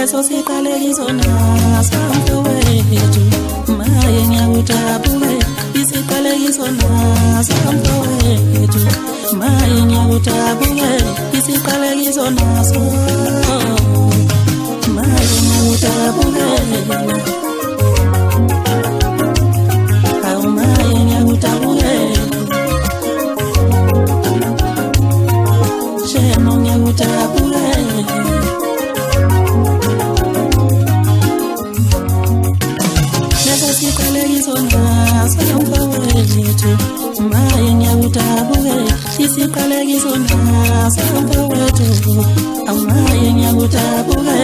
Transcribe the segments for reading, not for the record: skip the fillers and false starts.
eso siqalekiso naso mfowethu maye ngiyakuthabule isiqalekiso naso mfowethu maye ngiyakuthabule isiqalekiso naso maye ngiyakuthabule maye ngiyakuthabule shemo ngiyakuthabule isiqalekiso naso mfowethu maye ngiyakuthabule isiqalekiso naso mfowethu maye ngiyakuthabule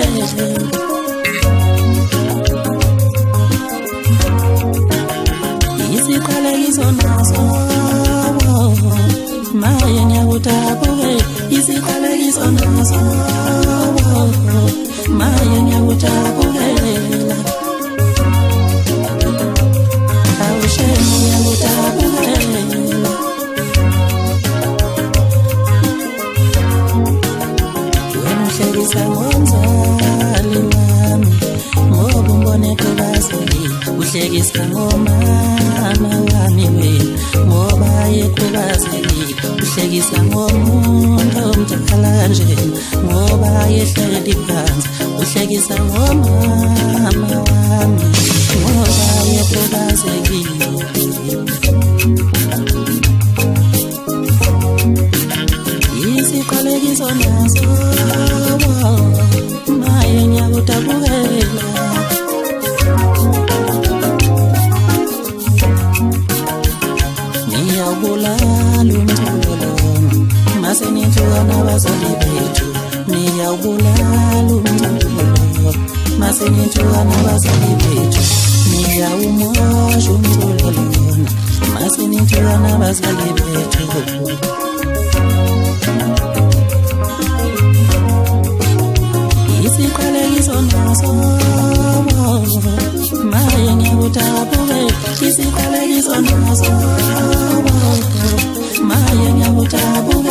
isiqalekiso naso maye ngiyakuthabule isiqalekiso naso maye ngiyakuthabule uhlekisa ngomama wami wena ngoba yekhubazekile uhlekisa ngomuntu omdala nje ngoba yehleli phansi uhlekisa ngomama wami ngoba yekhubazekile isiqalekiso naso maye ngiyakuthabukela niyawubulala umculo masenithuka nabazali bethu niyawubulala umculo masenithuka nabazali bethu niyawumosha umculo masenithuka nabazali bethu isiqalekiso naso maye ngiyakuthabule isiqalekiso naso maye ngiyakuthabule